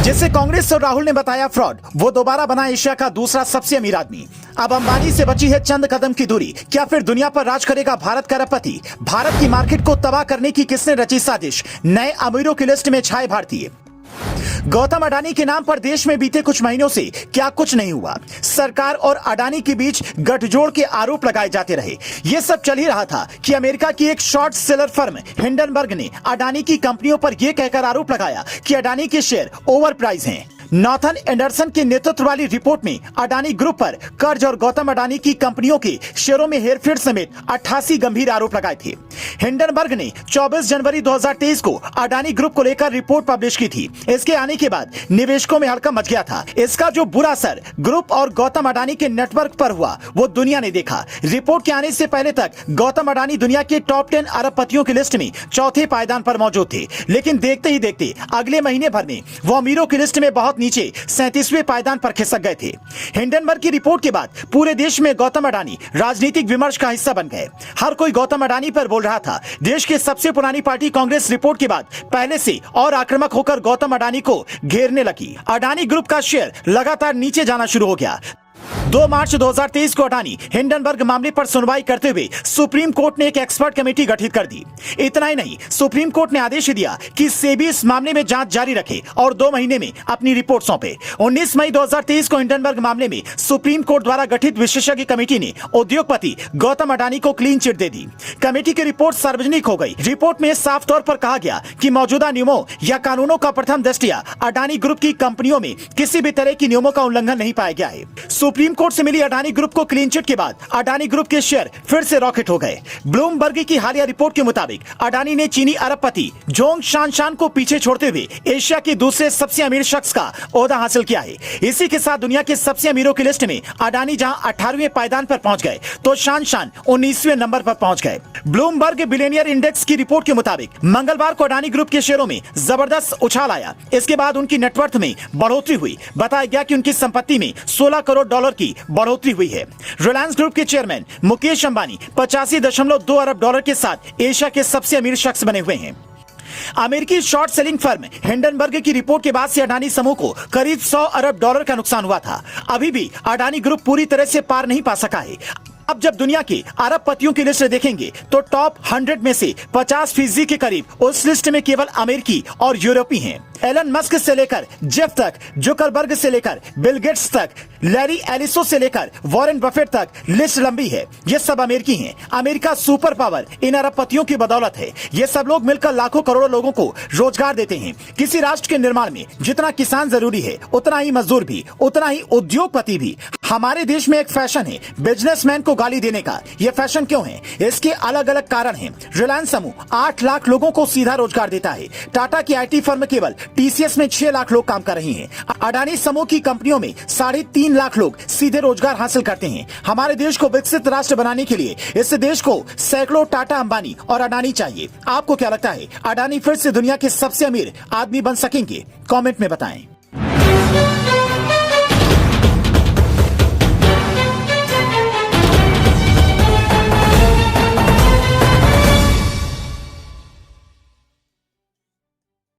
जिसे कांग्रेस और राहुल ने बताया फ्रॉड, वो दोबारा बना एशिया का दूसरा सबसे अमीर आदमी। अब अंबानी से बची है चंद कदम की दूरी। क्या फिर दुनिया पर राज करेगा भारत का अरबपति? भारत की मार्केट को तबाह करने की किसने रची साजिश? नए अमीरों की लिस्ट में छाए भारतीय। गौतम अडानी के नाम पर देश में बीते कुछ महीनों से क्या कुछ नहीं हुआ। सरकार और अडानी के बीच गठजोड़ के आरोप लगाए जाते रहे। यह सब चल ही रहा था कि अमेरिका की एक शॉर्ट सेलर फर्म हिंडनबर्ग ने अडानी की कंपनियों पर यह कहकर आरोप लगाया कि अडानी के शेयर ओवर प्राइस हैं। नॉर्थन एंडरसन के नेतृत्व वाली रिपोर्ट में अडानी ग्रुप पर कर्ज और गौतम अडानी की कंपनियों के शेयरों में हेरफेर समेत 88 गंभीर आरोप लगाए थे। हिंडनबर्ग ने 24 जनवरी 2023 को अडानी ग्रुप को लेकर रिपोर्ट पब्लिश की थी। इसके आने के बाद निवेशकों में हड़कंप मच गया था। इसका जो बुरा असर ग्रुप और गौतम अडानी के नेटवर्क पर हुआ वो दुनिया ने देखा। रिपोर्ट के आने से पहले तक गौतम अडानी दुनिया के टॉप 10 अरबपतियों की लिस्ट में चौथे पायदान पर मौजूद थे, लेकिन देखते ही देखते अगले महीने भर में वो अमीरों की लिस्ट में बहुत नीचे 37वें पायदान पर खिसक गए थे। हिंडनबर्ग की रिपोर्ट के बाद पूरे देश में गौतम अडानी राजनीतिक विमर्श का हिस्सा बन गए। हर कोई गौतम अडानी पर बोल रहा था। देश की सबसे पुरानी पार्टी कांग्रेस रिपोर्ट के बाद पहले से और आक्रामक होकर गौतम अडानी को घेरने लगी। अडानी ग्रुप का शेयर लगातार नीचे जाना शुरू हो गया। 2 मार्च 2023 को अडानी हिंडनबर्ग मामले पर सुनवाई करते हुए सुप्रीम कोर्ट ने एक एक्सपर्ट कमेटी गठित कर दी। इतना ही नहीं, सुप्रीम कोर्ट ने आदेश दिया कि सेबी इस मामले में जांच जारी रखे और 2 महीने में अपनी रिपोर्ट सौंपे। 19 मई 2023 को हिंडनबर्ग मामले में सुप्रीम कोर्ट द्वारा गठित विशेषज्ञ कमेटी ने उद्योगपति गौतम अडानी को क्लीन चिट दे दी। कमेटी की रिपोर्ट सार्वजनिक हो गई। रिपोर्ट में साफ तौर पर कहा गया कि मौजूदा नियमों या कानूनों का प्रथम दृष्टया अडानी ग्रुप की कंपनियों में किसी भी तरह की नियमों का उल्लंघन नहीं पाया गया है। सुप्रीम कोर्ट से मिली अडानी ग्रुप को क्लीन चिट के बाद अडानी ग्रुप के शेयर फिर से रॉकेट हो गए। ब्लूमबर्ग की हालिया रिपोर्ट के मुताबिक अडानी ने चीनी अरबपति जोंग शानशान को पीछे छोड़ते हुए एशिया के दूसरे सबसे अमीर शख्स का ओहदा हासिल किया है। इसी के साथ दुनिया के सबसे अमीरों की लिस्ट में अडानी जहां 18वें पायदान पर पहुंच गए तो शानशान 19वें नंबर पर पहुंच गए। ब्लूमबर्ग बिलियनियर इंडेक्स की रिपोर्ट के मुताबिक मंगलवार को अडानी ग्रुप के शेयरों में जबरदस्त उछाल आया। इसके बाद उनकी नेटवर्थ में बढ़ोतरी हुई। बताया गया कि उनकी संपत्ति में $16 करोड़ की बढ़ोतरी हुई है। रिलायंस ग्रुप के चेयरमैन मुकेश अंबानी 85.2 अरब डॉलर के साथ एशिया के सबसे अमीर शख्स बने हुए हैं। अमेरिकी शॉर्ट सेलिंग फर्म हिंडनबर्ग की रिपोर्ट के बाद से अडानी समूह को करीब $100 अरब का नुकसान हुआ था। अभी भी अडानी ग्रुप पूरी तरह से पार नहीं पा सका है। अब जब दुनिया के अरबपतियों की लिस्ट देखेंगे तो टॉप 100 में से 50% के करीब उस लिस्ट में केवल अमेरिकी और यूरोपीय हैं। एलन मस्क से लेकर जेफ तक, जुकरबर्ग से लेकर बिल गेट्स तक, लैरी एलिसो से लेकर वॉरेन बफेट तक लिस्ट लंबी है। ये सब अमेरिकी हैं। अमेरिका सुपर पावर इन अरबपतियों की बदौलत है। ये सब लोग मिलकर लाखों करोड़ों लोगों को रोजगार देते हैं। किसी राष्ट्र के निर्माण में जितना किसान जरूरी है उतना ही मजदूर भी, उतना ही उद्योगपति भी। हमारे देश में एक फैशन है बिजनेसमैन को गाली देने का। यह फैशन क्यों है? इसके अलग अलग कारण हैं। रिलायंस समूह 8 लाख लोगों को सीधा रोजगार देता है। टाटा की IT फर्म केवल TCS में 6 लाख लोग काम कर रही हैं। अडानी समूह की कंपनियों में 3.5 लाख लोग सीधे रोजगार हासिल करते हैं। हमारे देश को विकसित राष्ट्र बनाने के लिए इस देश को सैकड़ों टाटा, अंबानी और अडानी चाहिए। आपको क्या लगता है, अडानी फिर से दुनिया के सबसे अमीर आदमी बन सकेंगे? कमेंट में बताएं।